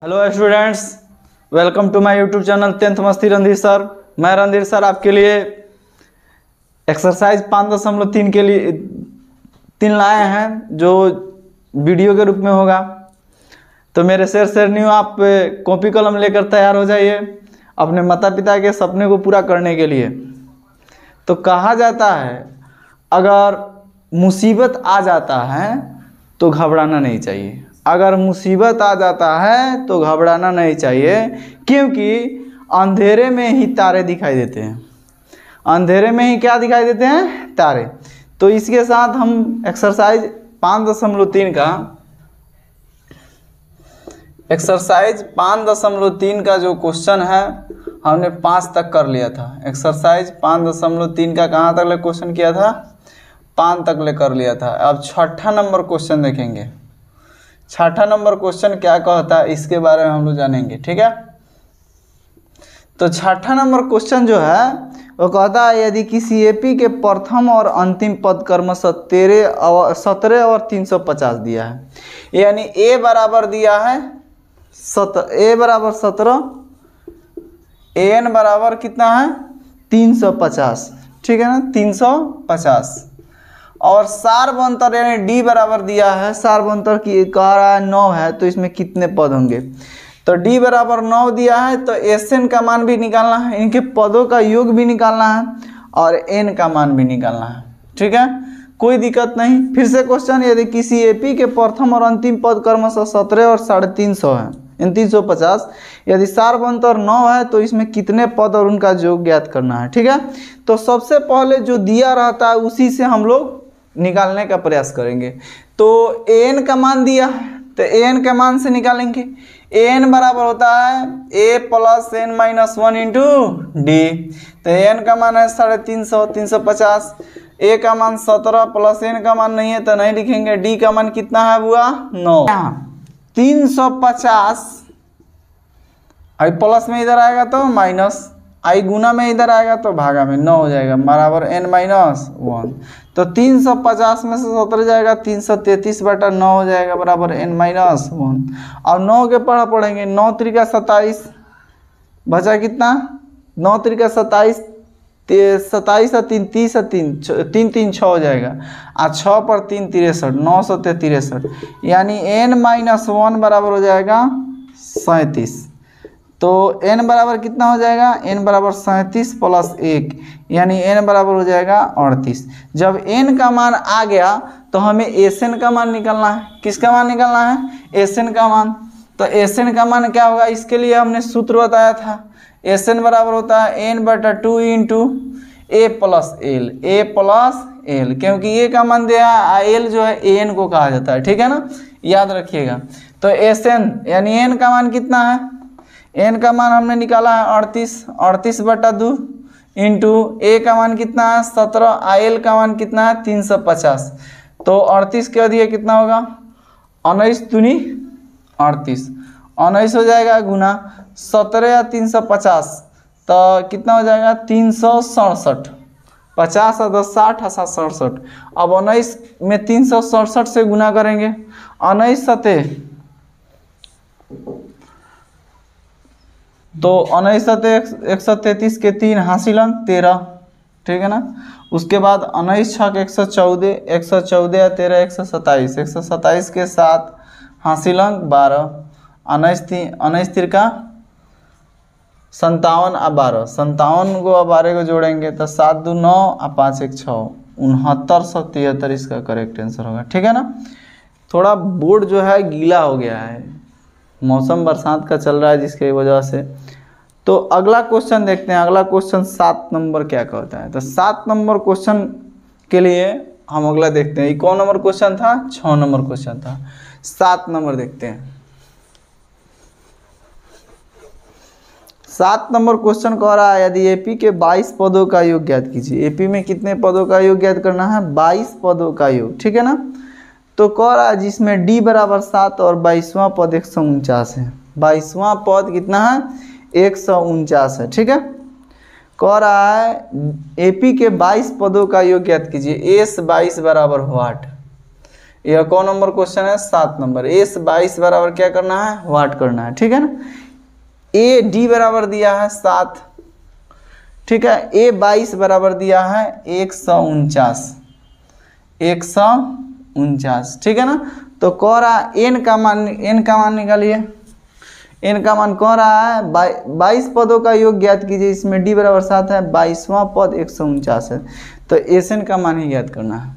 Hello students, welcome to my YouTube channel 10th मस्ती Randhir sir. मैं Randhir sir आपके लिए एक्सरसाइज 5.3 के लिए 3 लाए हैं जो वीडियो के रूप में होगा। तो मेरे शेर न्यू आप कॉपी कलम लेकर तैयार हो जाइए अपने माता पिता के सपने को पूरा करने के लिए। तो कहा जाता है अगर मुसीबत आ जाता है तो घबराना नहीं चाहिए। अगर मुसीबत आ जाता है तो घबराना नहीं चाहिए, क्योंकि अंधेरे में ही तारे दिखाई देते हैं। अंधेरे में ही क्या दिखाई देते हैं? तारे। तो इसके साथ हम एक्सरसाइज 5.3 का जो क्वेश्चन है हमने 5 तक कर लिया था। एक्सरसाइज 5.3 का कहाँ तक ले क्वेश्चन किया था? 5 तक ले कर लिया था। अब 6ठा नंबर क्वेश्चन देखेंगे। 6ठा नंबर क्वेश्चन क्या कहता है इसके बारे में हम लोग जानेंगे, ठीक है। तो 6ठा नंबर क्वेश्चन जो है वो कहता है यदि किसी एपी के प्रथम और अंतिम पद क्रमशः 17 और 350 दिया है, यानी ए बराबर दिया है ए बराबर 17, एन बराबर कितना है? 350, ठीक है ना, 350। और सार्वंतर यानी डी बराबर दिया है, सार्वंतर की कह रहा है 9 है, तो इसमें कितने पद होंगे? तो डी बराबर 9 दिया है तो एस एन का मान भी निकालना है, इनके पदों का योग भी निकालना है और एन का मान भी निकालना है, ठीक है, कोई दिक्कत नहीं। फिर से क्वेश्चन, यदि किसी एपी के प्रथम और अंतिम पद क्रमशः 17 और 350 है, 350, यदि सार्वंतर 9 है तो इसमें कितने पद और उनका योग ज्ञात करना है, ठीक है। तो सबसे पहले जो दिया रहता है उसी से हम लोग निकालने का प्रयास करेंगे। तो एन का मान दिया है तो एन के मान से निकालेंगे। एन बराबर होता है a plus n minus 1 into d. तो एन का मान है 350, 350। ए का मान 17 प्लस एन का मान नहीं है तो नहीं लिखेंगे। डी का मान कितना है बुआ? 9। 350 आई प्लस में इधर आएगा तो माइनस, आई गुना में इधर आएगा तो भागा में 9 हो जाएगा, बराबर n माइनस 1। तो 350 में से 17 जाएगा, 333/9 हो जाएगा, बराबर n माइनस 1। और 9 के पढ़ेंगे, 9 त्रिका 27 बचा कितना? 9 त्रिका 27, 27 और 3 30 और 3 3 6 हो जाएगा, और 6 पर 3 63, 963, यानी n माइनस 1 बराबर हो जाएगा 37। तो n बराबर कितना हो जाएगा? n बराबर 37 प्लस 1, यानी n बराबर हो जाएगा 38। जब n का मान आ गया तो हमें Sn का मान निकालना है। किसका मान निकालना है? Sn का मान। तो Sn का मान क्या होगा? इसके लिए हमने सूत्र बताया था। Sn बराबर होता है n/2 into a plus L, क्योंकि a का मान दिया है, l जो है an को कहा जाता है, ठीक है ना, याद रखिएगा। तो Sn यानी n का मान कितना है? n का मान हमने निकाला है 38/2 इंटू ए का मान कितना है? 17, l का मान कितना है? 350। तो 38 के अधिक कितना होगा? 19 दूनी 38, 19 हो जाएगा गुना 17 या 350, तो कितना हो जाएगा? 367। 50 और 10 60 और 7 67। अब 19 में 367 से गुना करेंगे, 19 सते तो 19 सते 133 के 3 हासिल 13, ठीक है ना। उसके बाद 19 छक 114, 114 या 13 127, 127 के 7 हासिल 12, 19 तिरका 57 और 12, 57 को और 12 को जोड़ेंगे तो 7 2 9 और 5 1 6, 6973 इसका करेक्ट आंसर होगा, ठीक है ना। थोड़ा बोर्ड जो है गीला हो गया है, मौसम बरसात का चल रहा है जिसकी वजह से। तो अगला क्वेश्चन देखते हैं। अगला क्वेश्चन 7 नंबर क्या कहता है। तो 7 नंबर क्वेश्चन के लिए हम अगला देखते हैं। ये कौन नंबर क्वेश्चन था? 6 नंबर क्वेश्चन था। 7 नंबर देखते हैं। 7 नंबर क्वेश्चन कह रहा है यदि एपी के 22 पदों का योग ज्ञात कीजिए। एपी में कितने पदों का योग ज्ञात करना है? 22 पदों का योग, ठीक है ना। तो कह रहा है जिसमें डी बराबर 7 और 22वां पद 149 है। 22वां पद कितना है? 149 है, ठीक है। कह रहा है एपी के 22 पदों का योग ज्ञात कीजिए। एस 22 बराबर व्हाट? यह कौन नंबर क्वेश्चन है? 7 नंबर। ए 22 बराबर क्या करना है? वाट करना है, ठीक है ना। ए डी बराबर दिया है 7, ठीक है। ए 22 बराबर दिया है 149, 149, ठीक है ना। तो कह रहा एन का मान निकालिए। एन का मान कह रहा है 22 पदों का योग ज्ञात कीजिए। इसमें डी बराबर 7 है, 22वां पद 149 है, तो एस एन का मान ही ज्ञात करना है,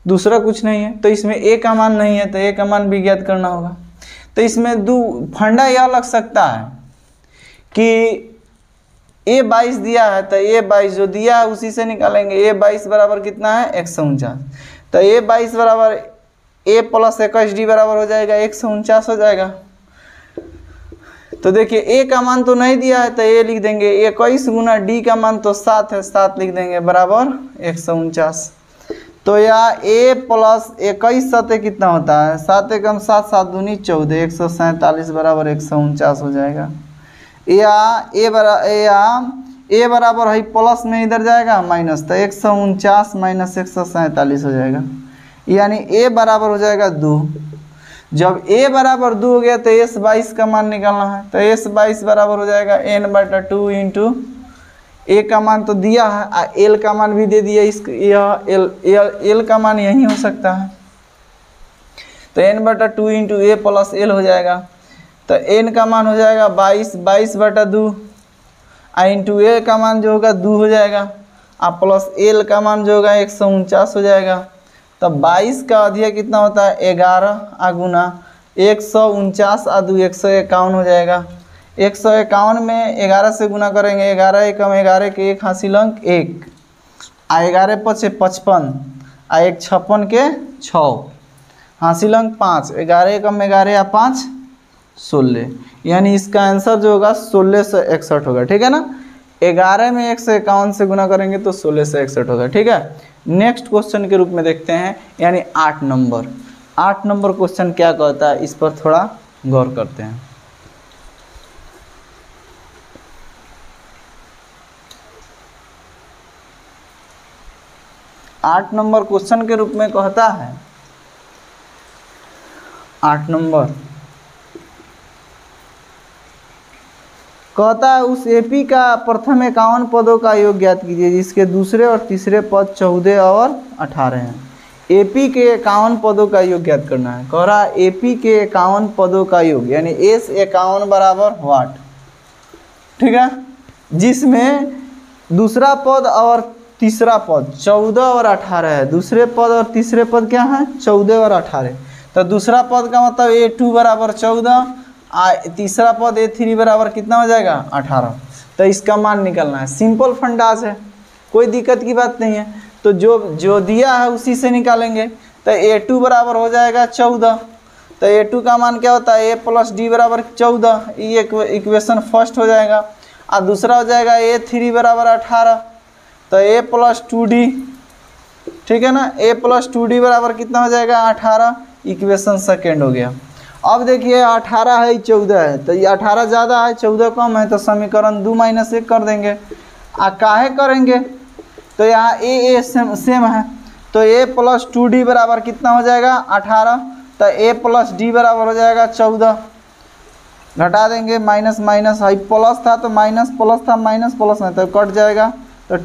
दूसरा कुछ नहीं है। तो इसमें ए का मान नहीं है, तो ए का मान भी ज्ञात करना होगा। तो इसमें फंडा यह लग सकता है कि ए 22 दिया है, तो ए 22 जो दिया है उसी से निकालेंगे। ए 22 बराबर कितना है? 149। तो ए 22 बराबर ए प्लस 21 डी बराबर हो जाएगा 149 हो जाएगा। तो देखिए ए का मान तो नहीं दिया है, तो ए लिख देंगे 21 गुना डी का मान तो 7 है, 7 लिख देंगे बराबर 149। तो या ए प्लस 21 सते कितना होता है? 7 एकम 7, 7 दूनी 14, 147 बराबर 149 हो जाएगा। या ए बराबर है प्लस में इधर जाएगा माइनस, तो 149 माइनस 147 हो जाएगा, यानी ए बराबर हो जाएगा 2। जब ए बराबर 2 हो गया तो एस 22 का मान निकालना है। तो एस 22 बराबर हो जाएगा n/2 इंटू ए का मान तो दिया है, एल का मान भी दे दिया। यह एल का मान यही हो सकता है, तो n/2 इंटू ए प्लस एल हो जाएगा। तो n का मान हो जाएगा 22/2 इंटू ए का मान जो होगा 2 हो जाएगा, प्लस एल का मान जो होगा 149 हो जाएगा। तब 22 का अधिक कितना होता है? 11 गुना 149 2 151 हो जाएगा। 151 में 11 से गुना करेंगे, 11 एकम 11 के 1 हासिल अंक 1, 11 पचे 55, 1 56 के 6 हासिल अंक 5, 11 एकम 11 या 5 16, यानी इसका आंसर जो होगा 1661 होगा, ठीक है ना। 11 में 151 से गुना करेंगे तो 1661 होगा, ठीक है। नेक्स्ट क्वेश्चन के रूप में देखते हैं, यानी 8 नंबर। 8 नंबर क्वेश्चन क्या कहता है, इस पर थोड़ा गौर करते हैं। आठ नंबर क्वेश्चन के रूप में कहता है, 8 नंबर कहता है उस एपी का प्रथम 51 पदों का योग ज्ञात कीजिए जिसके दूसरे और तीसरे पद 14 और 18 हैं। एपी के 51 पदों का योग ज्ञात करना है। कह रहा है एपी के 51 पदों का योग, यानी एस 51 बराबर वाट, ठीक है, जिसमें दूसरा पद और तीसरा पद 14 और 18 है। दूसरे पद और तीसरे पद क्या है? 14 और 18। तो दूसरा पद का मतलब A2 बराबर 14, तीसरा पद A3 बराबर कितना हो जाएगा? 18। तो इसका मान निकलना है। सिंपल फंडास है, कोई दिक्कत की बात नहीं है। तो जो दिया है उसी से निकालेंगे। तो A2 बराबर हो जाएगा 14। तो A2 का मान क्या होता है? A प्लस डी बराबर 14, ये इक्वेशन फर्स्ट हो जाएगा। और दूसरा हो जाएगा A3 बराबर 18। तो A प्लस 2D, ठीक है ना, A प्लस 2D बराबर कितना हो जाएगा? 18, इक्वेशन सेकेंड हो गया। अब देखिए 18 है 14 है, तो ये 18 ज़्यादा है 14 कम है, तो समीकरण 2 - 1 कर देंगे। काहे करेंगे? तो यहाँ ए सेम है, तो A प्लस 2D बराबर कितना हो जाएगा? 18। तो A प्लस डी बराबर हो जाएगा 14। घटा देंगे, माइनस माइनस है, प्लस था तो माइनस, प्लस था माइनस, प्लस है तो कट जाएगा। तो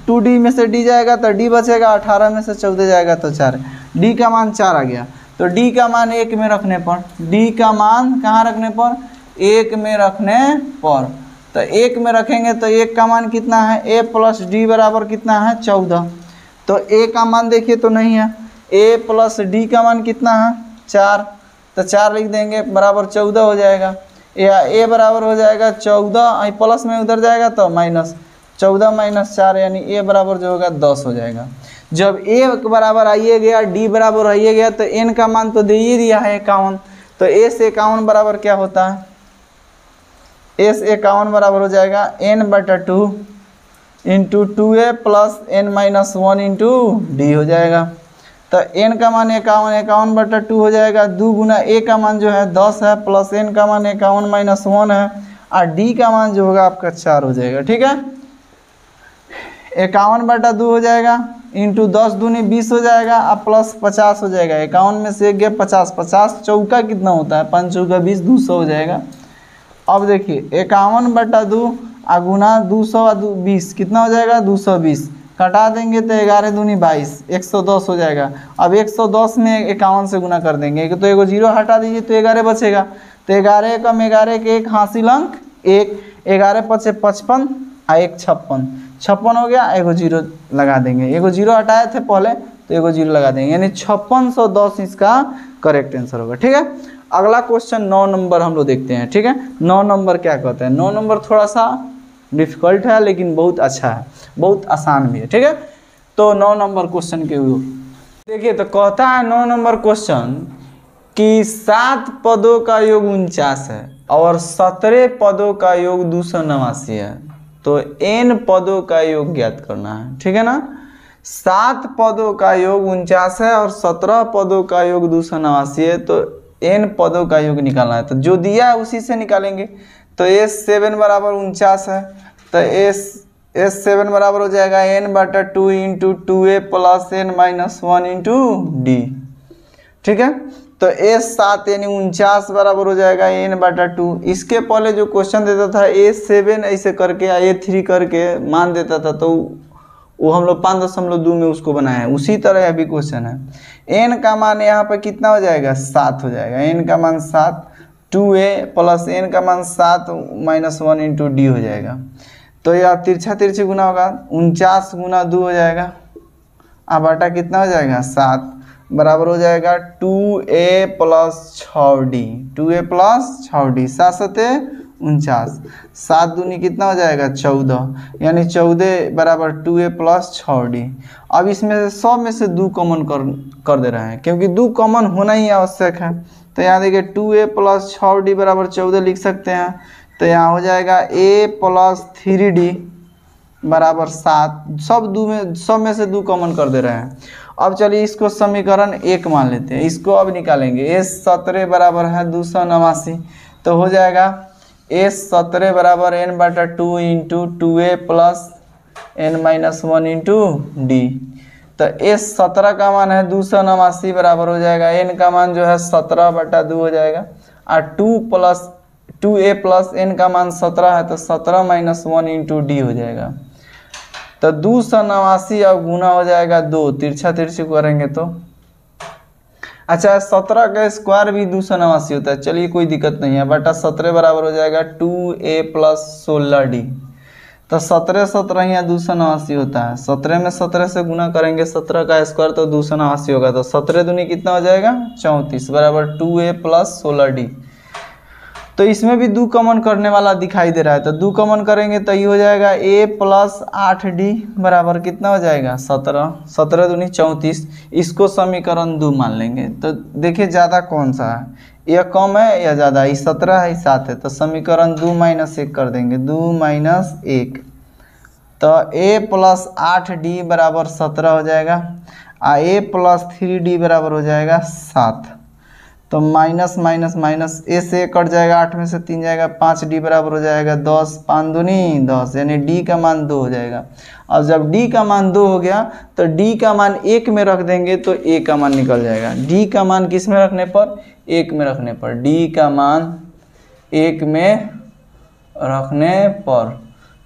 2D में से D जाएगा तो D बचेगा, 18 में से 14 जाएगा तो 4, D का मान 4 आ गया। तो D का मान 1 में रखने पर, D का मान कहाँ रखने पर? 1 में रखने पर। तो 1 में रखेंगे तो 1 का मान कितना है? A प्लस डी बराबर कितना है? 14। तो A का मान देखिए तो नहीं है, A प्लस डी का मान कितना है? 4। तो 4 लिख देंगे बराबर 14 हो जाएगा, या A बराबर हो जाएगा 14, प्लस में उधर जाएगा तो माइनस, 14 माइनस 4 यानी A बराबर जो होगा 10 हो जाएगा। जब A बराबर आइए गया, D बराबर आइए गया, तो N का मान तो दे ही दिया है 51। तो S 51 बराबर क्या होता है? S 51 बराबर हो जाएगा n/2 into 2A plus n-1 into D हो जाएगा। तो N का मान 51/2 हो जाएगा। 2 गुना A का मान जो है 10 है, प्लस N का मान 51 - 1 है, और D का मान जो होगा आपका 4 हो जाएगा, ठीक है। 51/2 हो जाएगा, इंटू 10 दूनी 20 हो जाएगा, अब प्लस 50 हो जाएगा। 51 में से 1 गया 50, 50 चौका कितना होता है, 5 चौका 20, 200 हो जाएगा। अब देखिए 51/2 गुना 220 कितना हो जाएगा, 220 कटा देंगे तो 11 दूनी 22, 110 हो जाएगा। अब 110 में 51 से गुना कर देंगे तो एगो जीरो हटा दीजिए तो 11 बचेगा। तो 11 कम 11 के एक हासिल अंक 1, 11 पचे 55 और 1 56, 56 हो गया, एगो जीरो लगा देंगे। एगो जीरो हटाए थे पहले तो एगो जीरो लगा देंगे, यानी 5610 इसका करेक्ट आंसर होगा। ठीक है, अगला क्वेश्चन 9 नंबर हम लोग देखते हैं। ठीक है, 9 नंबर क्या कहते हैं। 9 नंबर थोड़ा सा डिफिकल्ट है लेकिन बहुत अच्छा है, बहुत आसान भी है। ठीक है, तो 9 नंबर क्वेश्चन के देखिए, तो कहता है 9 नंबर क्वेश्चन कि 7 पदों का योग 49 है और 17 पदों का योग 289 है, तो n पदों का योग ज्ञात करना है। ठीक है ना, 7 पदों का योग 49 है और 17 पदों का योग 289 है, तो n पदों का योग निकालना है। तो जो दिया है उसी से निकालेंगे। तो S7 बराबर 49 है, तो S7 बराबर हो जाएगा n/2 into 2a plus n-1 into D. ठीक है, तो S7 यानी 49 बराबर हो जाएगा n/2। इसके पहले जो क्वेश्चन देता था A7 ऐसे करके या A3 करके मान देता था, तो वो हम लोग 5.2 में उसको बनाए हैं। उसी तरह अभी क्वेश्चन है। n का मान यहाँ पर कितना हो जाएगा, 7 हो जाएगा। n का मान 7, 2a प्लस n का मान 7 -1 इंटू डी हो जाएगा। तो यह तिरछा तिरछी गुना होगा, 49 गुना 2 हो जाएगा, अब बटा कितना हो जाएगा, 7 बराबर हो जाएगा 2a plus 6d, 2a plus 6d, 7 7 49, 7 दूनी कितना हो जाएगा, 14, यानी 14 बराबर 2a प्लस 6d। अब इसमें से 100 में से 2 कॉमन कर दे रहे हैं, क्योंकि 2 कॉमन होना ही आवश्यक है। तो यहाँ देखिए 2a प्लस 6d बराबर 14 लिख सकते हैं। तो यहाँ हो जाएगा a प्लस 3d बराबर 7, सब में से 2 कॉमन कर दे रहे हैं। अब चलिए इसको समीकरण 1 मान लेते हैं, इसको अब निकालेंगे। S17 बराबर है 289, तो हो जाएगा S17 बराबर n/2 into 2a plus n-1 into d. तो S17 का मान है 289 बराबर हो जाएगा, n का मान जो है 17/2 हो जाएगा, और 2a प्लस n का मान 17 है, तो 17 -1 इंटू डी हो जाएगा। तो 289 अब गुना हो जाएगा 2, तिरछा तिरछी करेंगे तो अच्छा 17 का स्क्वायर भी 289 होता है। चलिए कोई दिक्कत नहीं है, बटा 17 बराबर हो जाएगा 2a प्लस 16d। तो 17 17 यहाँ 289 होता है, 17 में 17 से गुना करेंगे 17 का स्क्वायर तो 289 होगा। तो 17 दूनी कितना हो जाएगा, 34 बराबर 2a प्लस 16d। तो इसमें भी 2 कॉमन करने वाला दिखाई दे रहा है, तो 2 कॉमन करेंगे तो ये हो जाएगा a प्लस 8d बराबर कितना हो जाएगा, 17, 17 दूनी 34। इसको समीकरण 2 मान लेंगे। तो देखिए ज़्यादा कौन सा है, यह कम है या ज़्यादा, ये 17 है 7 है, तो समीकरण 2 - 1 कर देंगे, 2 - 1। तो a प्लस 8d बराबर 17 हो जाएगा, और a प्लस 3d बराबर हो जाएगा 7। तो माइनस माइनस माइनस a से कट जाएगा, 8 में से 3 जाएगा, 5d बराबर हो जाएगा 10, 5 दूनी 10, यानी d का मान 2 हो जाएगा। अब जब d का मान 2 हो गया तो d का मान 1 में रख देंगे तो a का मान निकल जाएगा। d का मान किस में रखने पर, 1 में रखने पर, d का मान 1 में रखने पर।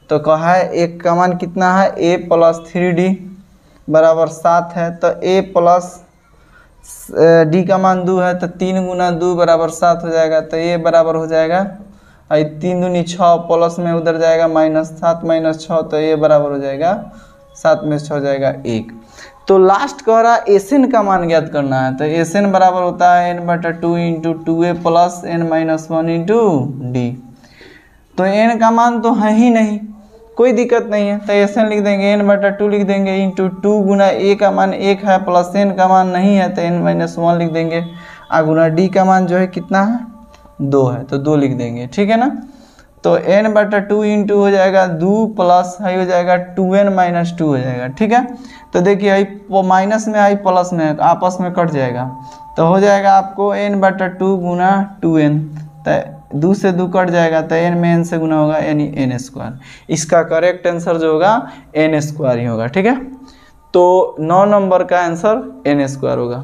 तो कहा है 1 का मान कितना है, a प्लस 3d बराबर 7 है, तो a प्लस d का मान 2 है, तो 3 गुना 2 बराबर 7 हो जाएगा। तो ये बराबर हो जाएगा, 3 दूनी 6 प्लस में उधर जाएगा -7 - 6, तो ये बराबर हो जाएगा 7 में 6 हो जाएगा 1। तो लास्ट कह रहा है Sn का मान ज्ञात करना है। तो Sn बराबर होता है n/2 into 2a plus n-1 into d. तो n का मान तो है ही नहीं, कोई दिक्कत नहीं है, तो Sn लिख देंगे, n/2 लिख देंगे इंटू 2 गुना a का मान 1 है प्लस n का मान नहीं है तो n-1 लिख देंगे, और गुना d का मान जो है कितना है, 2 है, तो 2 लिख देंगे। ठीक है ना, तो n/2 इंटू हो जाएगा 2 प्लस है हो जाएगा 2n - 2 हो जाएगा। ठीक है, तो देखिए आई माइनस में आई प्लस में आपस में कट जाएगा, तो हो जाएगा आपको n/2 गुना 2n, तो 2 से 2 कट जाएगा, तो n में n से गुना होगा यानी n²। इसका करेक्ट आंसर जो होगा n² ही होगा। ठीक है, तो 9 नंबर का आंसर n² होगा।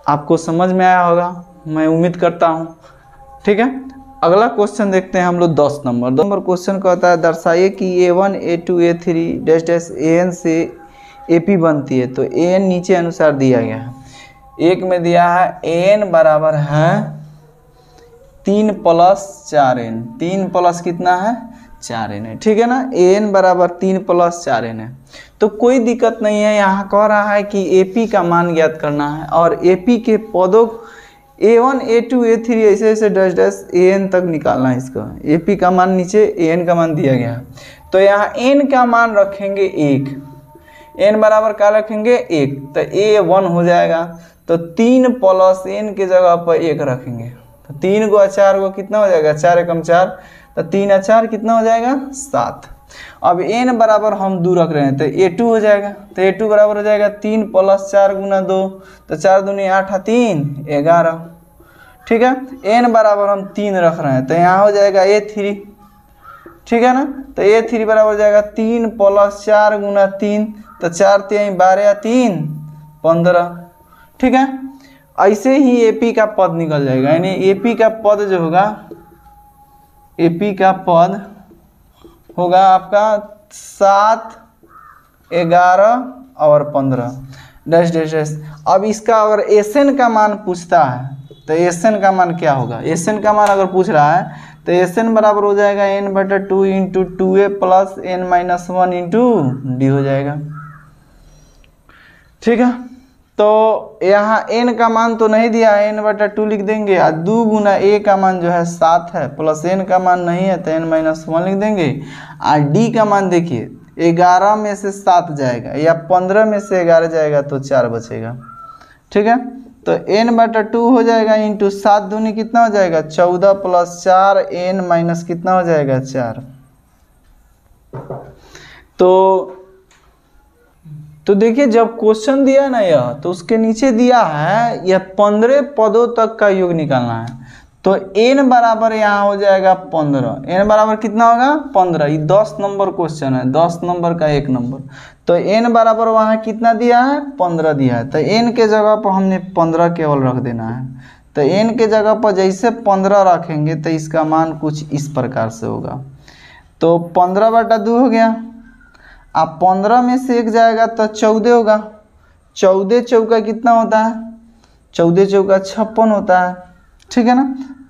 आपको समझ में आया होगा, मैं उम्मीद करता हूँ। ठीक है, अगला क्वेश्चन देखते हैं हम लोग 10 नंबर क्वेश्चन कहता है दर्शाइए कि A1 A2 A3 dash dash AN से AP बनती है। तो AN नीचे अनुसार दिया गया है। एक में दिया है AN बराबर है 3 + 4n। 3 प्लस कितना है 4n है, ठीक है ना। AN बराबर 3 + 4n है। तो कोई दिक्कत नहीं है, यहाँ कह रहा है कि AP का मान ज्ञात करना है और AP के पदों A1 A2 A3 ऐसे ऐसे डैश डैश AN तक निकालना है इसका। AP का मान नीचे, AN का मान दिया गया है। तो यहाँ n का मान रखेंगे 1, n बराबर क्या रखेंगे 1, तो A1 हो जाएगा। तो 3 + n के जगह पर 1 रखेंगे। तो 3 को 4 को कितना हो जाएगा, 4 एकम 4, तो 3 4 कितना हो जाएगा 7। अब n बराबर हम 2 रख रहे हैं तो A2 हो जाएगा। तो A2 बराबर हो जाएगा 3 + 4 × 2, तो 4 दूनी 8 3 11। ठीक है, n बराबर हम 3 रख रहे हैं तो यहाँ हो जाएगा A3। ठीक है ना, तो A3 बराबर हो जाएगा 3 + 4 × 3, तो 4 3 12 3 15। ठीक है, ऐसे ही AP का पद निकल जाएगा, यानी AP का पद जो होगा, AP का पद होगा आपका 7 11 और 15 डैश डैश डैश। अब इसका अगर SN का मान पूछता है तो SN का मान क्या होगा, SN का मान अगर पूछ रहा है तो SN बराबर हो जाएगा n/2 × 2a + n - 1 × d हो जाएगा। ठीक है, तो यहाँ n का मान तो नहीं दिया है, n/2 लिख देंगे और 2 × a का मान जो है 7 है, प्लस n का मान नहीं है तो n - 1 लिख देंगे। और d का मान देखिए 11 में से 7 जाएगा या 15 में से 11 जाएगा तो 4 बचेगा। ठीक है, तो n/2 हो जाएगा इंटू 7 दूनी कितना हो जाएगा 14 + 4 n - कितना हो जाएगा 4। तो देखिए जब क्वेश्चन दिया ना यह, तो उसके नीचे दिया है यह 15 पदों तक का योग निकालना है। तो n बराबर यहाँ हो जाएगा 15। n बराबर कितना होगा 15। ये 10 नंबर क्वेश्चन है, 10 नंबर का 1 नंबर। तो n बराबर वहाँ कितना दिया है 15 दिया है। तो n के जगह पर हमने 15 केवल रख देना है। तो n के जगह पर जैसे 15 रखेंगे तो इसका मान कुछ इस प्रकार से होगा। तो 15/2 हो गया। अब 15 में से 1 जाएगा तो 14 होगा। 14 चौका कितना होता है, 14 चौका 56 होता है। ठीक है ना,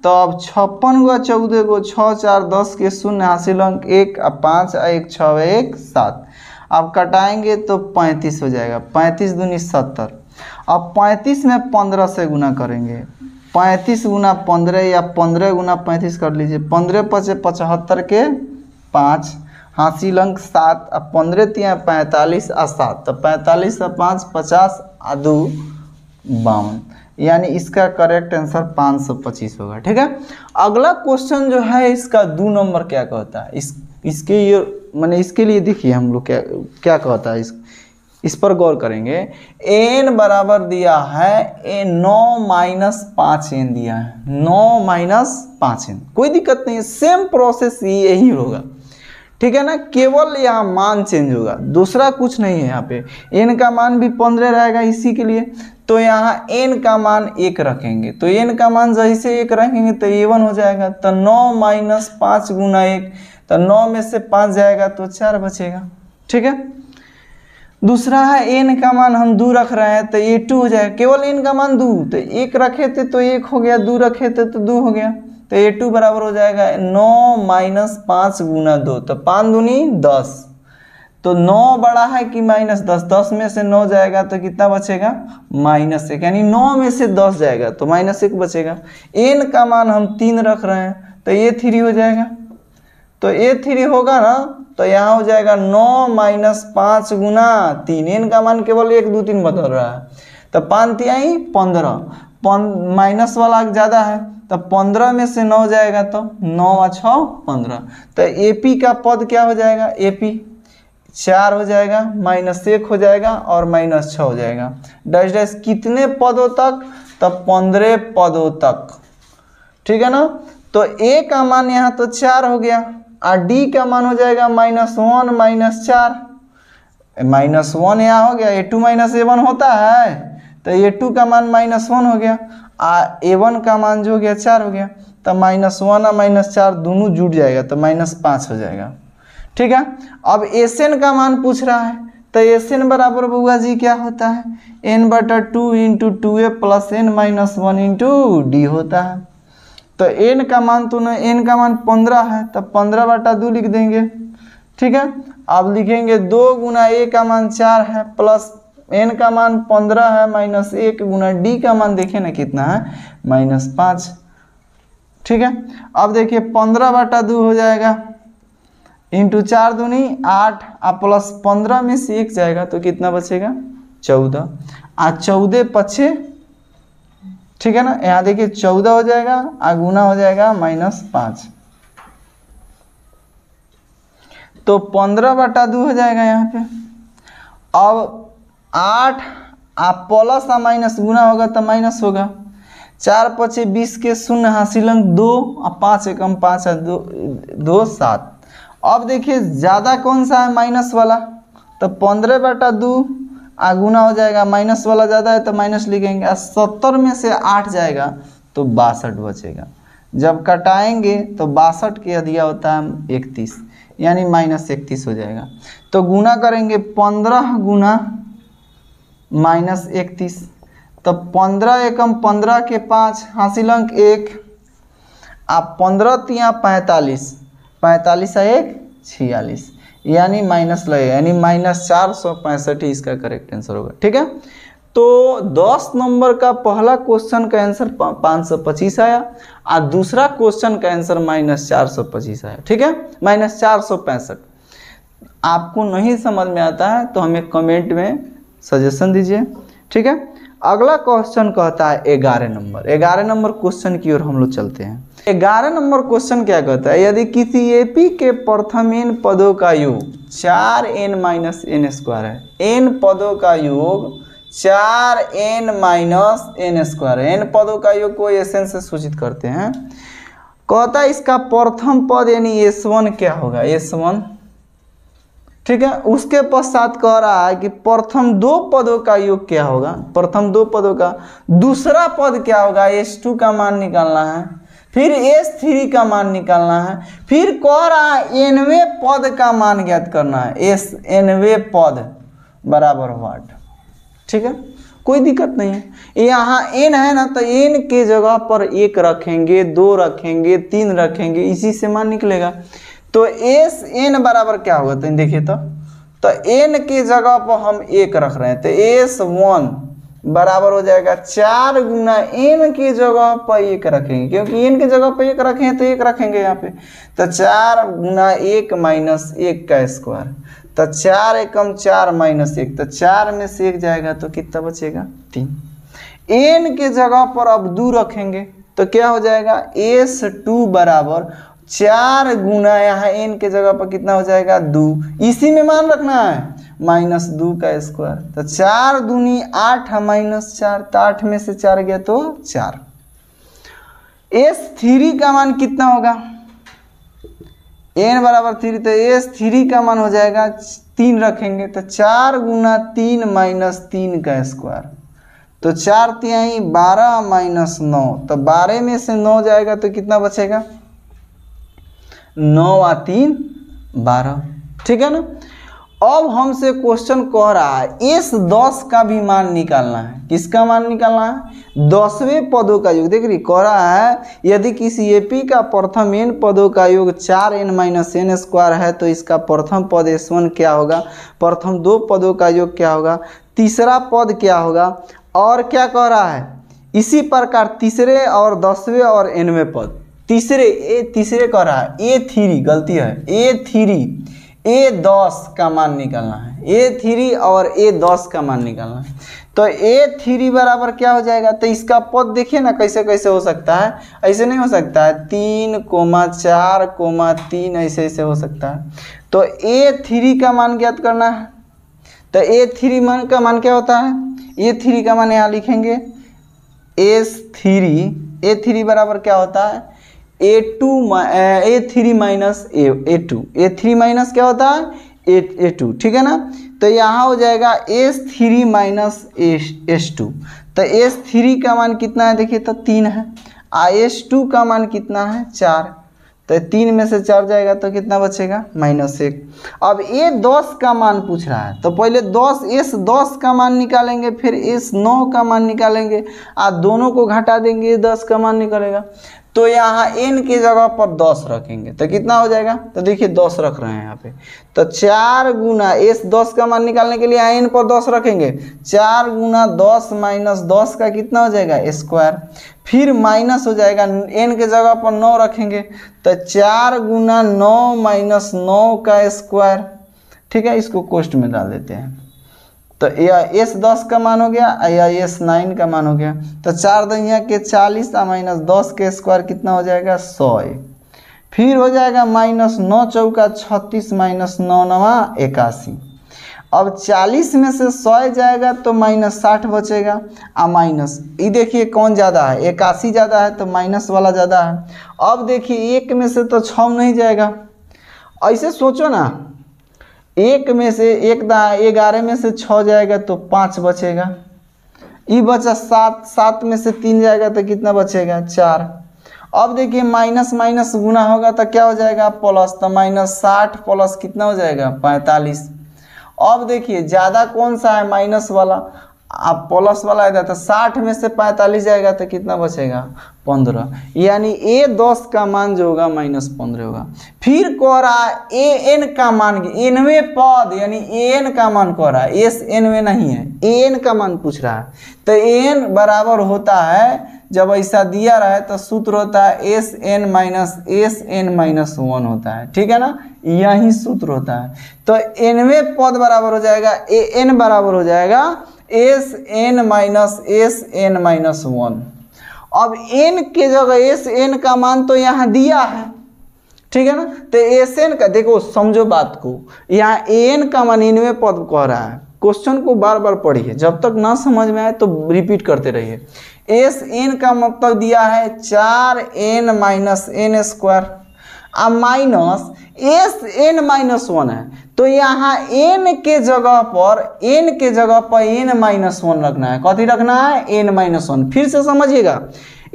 तो अब 56 × 14 को 6 4 10 के 0 हासिल अंक 1 और 5 और 1 6 1 7। अब कटाएंगे तो 35 हो जाएगा। 35 दूनी 70। अब 35 में 15 से गुना करेंगे। 35 × 15 या 15 × 35 कर लीजिए। 15 × 5 = 75 के 5 हासिल अंक 7 और 15 × 3 = 45 और 7, तो 45 और 5 50 और 2 52, यानी इसका करेक्ट आंसर 525 होगा। ठीक है, अगला क्वेश्चन जो है इसका 2 नंबर क्या कहता है, इसके ये माने इसके लिए देखिए हम लोग क्या कहता है, इस पर गौर करेंगे। n बराबर दिया है 9 - 5n दिया है, 9 - 5n। कोई दिक्कत नहीं है, सेम प्रोसेस यही होगा। ठीक है ना, केवल यहाँ मान चेंज होगा, दूसरा कुछ नहीं है। यहाँ पे n का मान भी 15 रहेगा इसी के लिए। तो यहाँ n का मान 1 रखेंगे। तो n का मान जैसे 1 रखेंगे तो A1 हो जाएगा। तो 9 - 5 × 1, तो 9 में से 5 जाएगा तो 4 बचेगा। ठीक है, दूसरा है n का मान हम 2 रख रहे हैं तो A2 हो जाएगा। केवल n का मान 2, तो 1 रखे थे तो 1 हो गया, 2 रखे थे तो 2 हो गया। तो A2 बराबर हो जाएगा 9 - 5 × 2, तो 5 दूनी 10। तो 9 बड़ा है कि -10, 10 में से 9 जाएगा तो कितना बचेगा -1, यानी 9 में से 10 जाएगा तो -1 बचेगा। n का मान हम 3 रख रहे हैं तो A3 हो जाएगा। तो A3 होगा ना, तो यहाँ हो जाएगा 9 - 5 × 3। n का मान केवल 1 2 3 बदल रहा है। तो 5 3 15, माइनस वाला ज़्यादा है तो 15 में से 9 जाएगा तो 9 और 6 15। तो AP का पद क्या हो जाएगा, AP 4 हो जाएगा, -1 हो जाएगा और -6 हो जाएगा। डैश डैश कितने पदों तक, तो 15 पदों तक। ठीक है ना, तो A का मान यहाँ तो 4 हो गया और D का मान हो जाएगा -1 - 4। -1 यहाँ हो गया, a2 माइनस a1 होता है, तो a2 का मान -1 हो गया, a1 का मान जो हो गया 4 हो गया, तो -1 और -4 दोनों जुड़ जाएगा तो -5 हो जाएगा। ठीक है, अब एसएन का मान पूछ रहा है, तो एसएन बराबर बुआ जी क्या होता है, n/2 × 2a + n-1 × d होता है। तो n का मान तो न n का मान 15 है, तो 15/2 लिख देंगे। ठीक है, अब लिखेंगे 2 × a का मान 4 है प्लस n का मान 15 है माइनस 1 × d का मान देखिए ना कितना है, -5। ठीक है, अब देखिए 15/2 हो जाएगा, इंटू 4 दूनी 8 प्लस 15 में से 1 जाएगा तो कितना बचेगा 14, 14 पछे, ठीक है ना, यहाँ देखिए 14 हो जाएगा, गुना हो जाएगा -5, तो 15/2 हो जाएगा यहाँ पे। अब 8 प्लस माइनस गुना होगा तो माइनस होगा, 4 पचे 20 के 0 हासिल अंक 2 और 5 एकम 5 है 2 7। अब देखिए ज़्यादा कौन सा है, माइनस वाला, तो 15/2 गुना हो जाएगा, माइनस वाला ज़्यादा है तो माइनस लिखेंगे, 70 में से 8 जाएगा तो 62 बचेगा। जब कटाएंगे तो 62 के अधिया होता है 31, यानी -31 हो जाएगा। तो गुना करेंगे 15 गुना -31, तो 15 एकम 15 के 5 हासिल अंक 1, आप 15 तिया 45, 45 है 1 46, यानी माइनस लगेगा, यानी -465 ही इसका करेक्ट आंसर होगा। ठीक है, तो 10 नंबर का पहला क्वेश्चन का आंसर 525 आया और दूसरा क्वेश्चन का आंसर -425 आया। ठीक है, -465। आपको नहीं समझ में आता है तो हमें कमेंट में सजेशन दीजिए। ठीक है, अगला क्वेश्चन कहता है 11 नंबर। 11 नंबर क्वेश्चन की ओर हम लोग चलते हैं। 11 नंबर क्वेश्चन क्या कहता है, यदि किसी एपी के प्रथम n पदों का योग 4n-n² है, n पदों का योग 4n-n² है, n पदों का योग को एसएन से सूचित करते हैं। कहता है इसका प्रथम पद यानी s1 क्या होगा, s1। ठीक है, उसके पश्चात कह रहा है कि प्रथम 2 पदों का योग क्या होगा, प्रथम 2 पदों का दूसरा पद क्या होगा, s2 का मान निकालना है, फिर s3 का मान निकालना है, फिर कह रहा है nवें पद का मान ज्ञात करना है, nवें पद बराबर व्हाट। ठीक है, कोई दिक्कत नहीं है, यहाँ n है ना, तो n के जगह पर 1 रखेंगे, 2 रखेंगे, 3 रखेंगे, इसी से मान निकलेगा। तो Sn बराबर क्या होगा, तो देखिए तो n के जगह पर हम 1 रख रहे हैं, तो S1 बराबर हो जाएगा 4 गुना n के जगह पर 1 रखेंगे, क्योंकि n के जगह पर 1 रखें तो 1 रखेंगे यहाँ पे, तो 4 गुना 1 माइनस 1 का स्क्वायर, तो 4 एकम 4 माइनस 1, तो 4 में से 1 जाएगा तो कितना बचेगा 3। n के जगह पर अब 2 रखेंगे तो क्या हो जाएगा, S2 बराबर 4 गुना यहाँ n के जगह पर कितना हो जाएगा 2, इसी में मान रखना है -2 का स्क्वायर, तो 4 दूनी 8 -4, तो 8 में से 4 गया तो 4। S3 का मान कितना होगा, n बराबर 3, तो S3 का मान हो जाएगा 3 रखेंगे, तो 4 गुना 3 -3 का स्क्वायर, तो 4 तिहाई 12 -9, तो 12 में से 9 जाएगा तो कितना बचेगा 9 और 3 12। ठीक है ना, अब हमसे क्वेश्चन कह रहा है S10 का भी मान निकालना है। किसका मान निकालना है, 10वें पदों का योग। देख रही, कह रहा है यदि किसी एपी का प्रथम n पदों का योग 4n-n² है तो इसका प्रथम पद S1 क्या होगा, प्रथम 2 पदों का योग क्या होगा, तीसरा पद क्या होगा, और क्या कह रहा है इसी प्रकार तीसरे और 10वें और nवें पद, तीसरे कह रहा है A3, गलती है A10 का मान निकालना है, A3 और A10 का मान निकालना है। तो A3 बराबर क्या हो जाएगा, तो इसका पद देखिए ना कैसे कैसे हो सकता है, ऐसे नहीं हो सकता है 3, 4, 3 ऐसे हो सकता है। तो A3 का मान ज्ञात करना है, तो A3 मान का मान क्या होता है, A3 का मान यहाँ लिखेंगे A3 बराबर क्या होता है A3 minus A2, A3 minus क्या होता है A2, ठीक है ना। तो यहाँ हो जाएगा S3 माइनस S2। तो S3 का मान कितना है देखिए, तो 3 है। S2 का मान कितना है 4। तो 3 में से 4 जाएगा तो कितना बचेगा -1। अब ये 10 का मान पूछ रहा है, तो पहले 10 का मान निकालेंगे, फिर S9 का मान निकालेंगे, आप दोनों को घटा देंगे 10 का मान निकलेगा। तो यहाँ n की जगह पर 10 रखेंगे तो कितना हो जाएगा, तो देखिए 10 रख रहे हैं यहाँ पे। तो 4 गुना S10 का मान निकालने के लिए यहाँ n पर 10 रखेंगे, 4 गुना 10 माइनस 10 का कितना हो जाएगा स्क्वायर। फिर माइनस हो जाएगा, n के जगह पर 9 रखेंगे, तो 4 गुना 9 माइनस 9 का स्क्वायर, ठीक है। इसको कोष्ट में डाल देते हैं, तो यह S10 का मान हो गया या S9 का मान हो गया। तो 4 दुनिया के 40 माइनस 10 के स्क्वायर कितना हो जाएगा 100। फिर हो जाएगा माइनस 9 चौका 36 माइनस 9 नवा 81। अब 40 में से 100 जाएगा तो -60 बचेगा। माइनस ये देखिए कौन ज़्यादा है, 81 ज़्यादा है तो माइनस वाला ज़्यादा है। अब देखिए 1 में से तो 6 नहीं जाएगा, ऐसे सोचो ना, 1 में से 11 में से 6 जाएगा तो 5 बचेगा। ये बचा 7 में से 3 जाएगा तो कितना बचेगा 4। अब देखिए माइनस माइनस गुना होगा तो क्या हो जाएगा प्लस, तो -60 प्लस कितना हो जाएगा 45। अब देखिए ज़्यादा कौन सा है, माइनस वाला, आप प्लस वाला है तो 60 में से 45 जाएगा तो कितना बचेगा 15, यानी A10 का मान जो होगा -15 होगा। फिर कह रहा है AN का मान, nवें पद यानी AN का मान कह रहा है, SN में नहीं है, AN का मान पूछ रहा है। तो AN बराबर होता है, जब ऐसा दिया रहे तो सूत्र होता है SN माइनस SN माइनस 1 होता है, ठीक है ना, यही सूत्र होता है। तो nवें पद बराबर हो जाएगा AN बराबर हो जाएगा SN माइनस SN माइनस 1। अब n के जगह SN का मान तो यहाँ दिया है, ठीक है ना। तो SN का देखो, समझो बात को, यहाँ AN का मान nवें पद कह रहा है। क्वेश्चन को बार बार पढ़िए, जब तक ना समझ में आए तो रिपीट करते रहिए। SN का मतलब दिया है 4n माइनस n स्क्वायर, अब माइनस SN माइनस 1 है, तो यहाँ n के जगह पर n माइनस 1 रखना है। कथी रखना है, n माइनस 1। फिर से समझिएगा,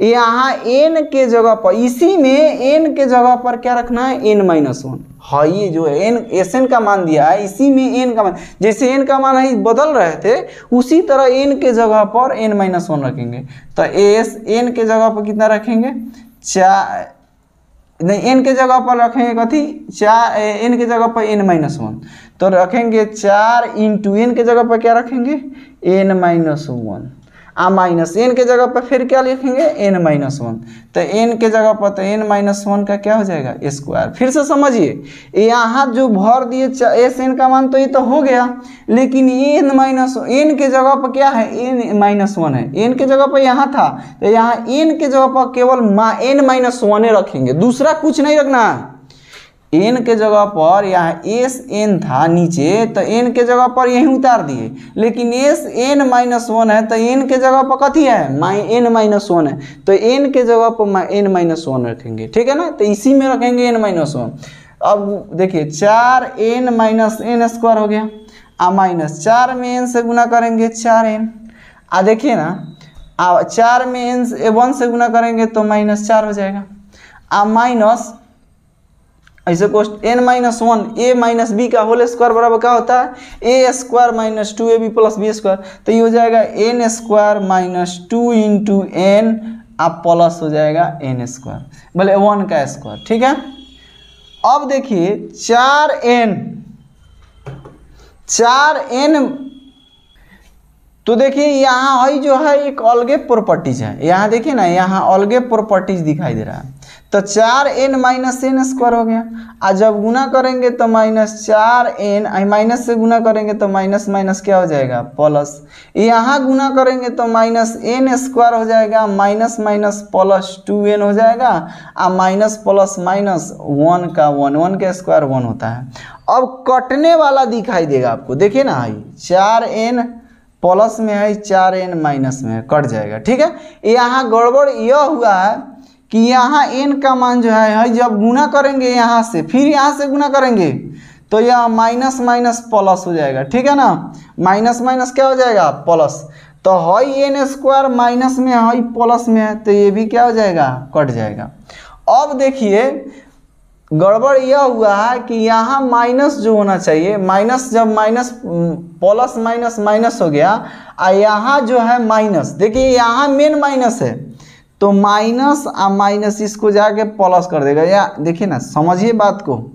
यहाँ n के जगह पर, इसी में n के जगह पर क्या रखना है, n माइनस 1। हाँ, ये जो है n SN का मान दिया है, इसी में n का मान, जैसे n का मान है बदल रहे थे, उसी तरह n के जगह पर n माइनस 1 रखेंगे। तो n के जगह पर कितना रखेंगे, 4 नहीं, n के जगह पर रखेंगे कथी, 4, n के जगह पर n माइनस 1, तो रखेंगे 4 इंटू n के जगह पर क्या रखेंगे n माइनस 1, माइनस n के जगह पर फिर क्या लिखेंगे n माइनस 1। तो n के जगह पर तो n माइनस 1 का क्या हो जाएगा स्क्वायर। फिर से समझिए, यहाँ जो भर दिए SN का मान तो ये तो हो गया, लेकिन n माइनस n के जगह पर क्या है, n माइनस 1 है, n के जगह पर यहाँ था, तो यहाँ n के जगह पर केवल n माइनस 1 रखेंगे, दूसरा कुछ नहीं रखना है। n के जगह पर यहाँ SN था नीचे, तो n के जगह पर यहीं उतार दिए, लेकिन SN माइनस 1 है, तो n के जगह पर कथी है, n माइनस 1 है, तो n के जगह पर n माइनस 1 रखेंगे, ठीक है ना। तो इसी में रखेंगे n माइनस 1। अब देखिए 4n माइनस n स्क्वायर हो गया, माइनस 4 में n से गुना करेंगे 4n, देखिए ना, 4 में n 1 से गुना करेंगे तो -4 हो जाएगा, माइनस ऐसे कोष्ट n minus 1 a minus B का होल स्क्वायर बराबर क्या होता है, a square minus 2ab plus B square. तो ये हो जाएगा n square minus 2 into n, आप प्लस हो जाएगा n स्क्वायर, भले 1 का स्क्वायर, ठीक है। अब देखिए 4n, तो देखिए यहाँ है जो है एक अलगे प्रॉपर्टीज है, यहाँ देखिए ना, यहाँ अलगे प्रॉपर्टीज दिखाई दे रहा है। तो 4n माइनस n स्क्वायर हो गया, और जब गुना करेंगे तो -4n, माइनस से गुना करेंगे तो माइनस माइनस क्या हो जाएगा प्लस, यहाँ गुना करेंगे तो -n स्क्वायर हो जाएगा, माइनस माइनस प्लस 2n हो जाएगा, और माइनस प्लस माइनस 1 का 1 के स्क्वायर 1 होता है। अब कटने वाला दिखाई देगा आपको, देखिए ना, 4n प्लस में है, 4n माइनस में है, कट जाएगा, ठीक है। यहाँ गड़बड़ यह हुआ है कि यहाँ n का मान जो है जब गुना करेंगे यहाँ से, फिर यहाँ से गुना करेंगे तो यह माइनस माइनस प्लस हो जाएगा, ठीक है ना। माइनस माइनस क्या हो जाएगा, प्लस। तो हाई एन स्क्वायर माइनस में हाई प्लस में है, तो ये भी क्या हो जाएगा, कट जाएगा। अब देखिए गड़बड़ यह हुआ है कि यहाँ माइनस जो होना चाहिए, माइनस जब माइनस प्लस माइनस माइनस हो गया, और यहाँ जो है माइनस, देखिए यहाँ मेन माइनस है, तो माइनस आ माइनस इसको जाके प्लस कर देगा। या देखिए ना, समझिए बात को,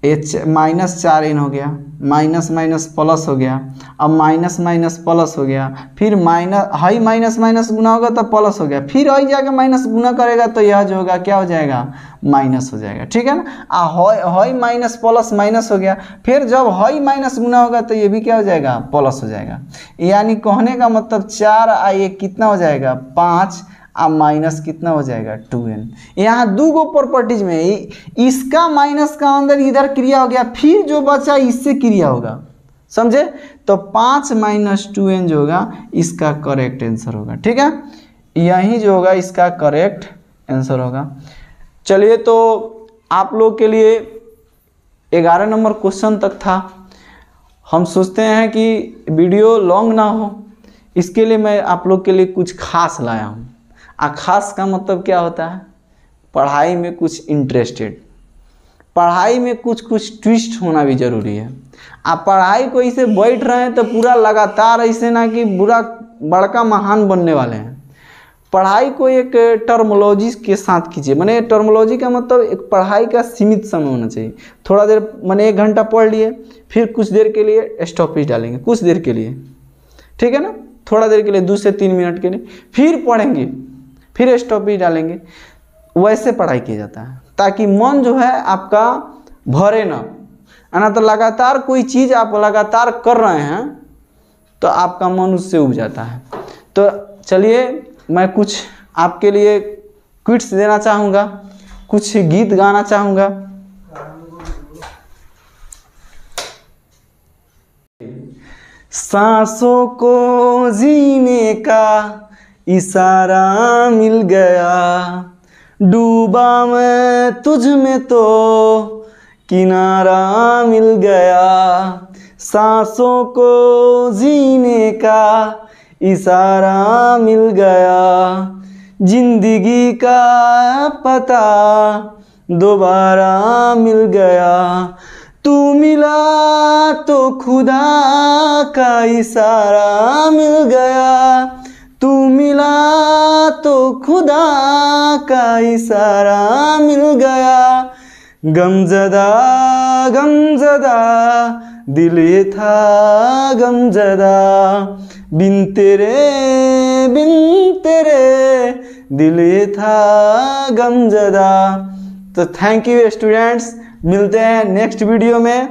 एच माइनस 4n हो गया, माइनस माइनस प्लस हो गया, अब माइनस माइनस प्लस हो गया, फिर माइनस हाई माइनस माइनस गुना होगा तो प्लस हो गया, फिर हाई जाके माइनस गुना करेगा तो यह जो होगा क्या हो जाएगा, माइनस हो जाएगा, ठीक है ना। हाई माइनस प्लस माइनस हो गया, फिर जब हाई माइनस गुना होगा तो ये भी क्या हो जाएगा, प्लस हो जाएगा। यानी कहने का मतलब 4 आ ये कितना हो जाएगा, 5, अब माइनस कितना हो जाएगा, 2n। यहाँ दो गो प्रॉपर्टीज में इसका माइनस का अंदर इधर क्रिया हो गया, फिर जो बचा इससे क्रिया होगा, समझे। तो 5 माइनस 2n जो होगा इसका करेक्ट आंसर होगा, ठीक है। यही जो होगा इसका करेक्ट आंसर होगा। चलिए, तो आप लोग के लिए 11 नंबर क्वेश्चन तक था। हम सोचते हैं कि वीडियो लॉन्ग ना हो, इसके लिए मैं आप लोग के लिए कुछ खास लाया हूँ। खास का मतलब क्या होता है, पढ़ाई में कुछ इंटरेस्टेड, पढ़ाई में कुछ कुछ ट्विस्ट होना भी ज़रूरी है। आप पढ़ाई को ऐसे बैठ रहे हैं तो पूरा लगातार ऐसे ना कि बुरा बड़का महान बनने वाले हैं। पढ़ाई को एक टर्मोलॉजी के साथ कीजिए, माने टर्मोलॉजी का मतलब एक पढ़ाई का सीमित समय होना चाहिए। थोड़ा देर माने 1 घंटा पढ़ लिए, फिर कुछ देर के लिए स्टॉपेज डालेंगे, कुछ देर के लिए, ठीक है ना, थोड़ा देर के लिए 2 से 3 मिनट के लिए, फिर पढ़ेंगे, फिर स्टॉपेज डालेंगे। वैसे पढ़ाई किया जाता है ताकि मन जो है आपका भरे ना, है ना। तो लगातार कोई चीज़ आप लगातार कर रहे हैं तो आपका मन उससे उब जाता है। तो चलिए, मैं कुछ आपके लिए क्विट्स देना चाहूँगा, कुछ गीत गाना चाहूँगा। सांसों को जीने का इशारा मिल गया, डूबा मैं तुझ में तो किनारा मिल गया। सांसों को जीने का इशारा मिल गया, जिंदगी का पता दोबारा मिल गया। तू मिला तो खुदा का इशारा मिल गया, तू मिला तो खुदा का इशारा मिल गया। गमज़दा गमज़दा दिल ये था गमज़दा, बिन तेरे दिल ये था गमज़दा। तो थैंक यू स्टूडेंट्स, मिलते हैं नेक्स्ट वीडियो में।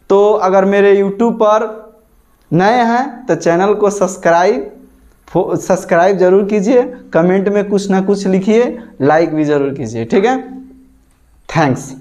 तो अगर मेरे YouTube पर नए हैं तो चैनल को सब्सक्राइब जरूर कीजिए, कमेंट में कुछ ना कुछ लिखिए, लाइक भी ज़रूर कीजिए, ठीक है। थैंक्स।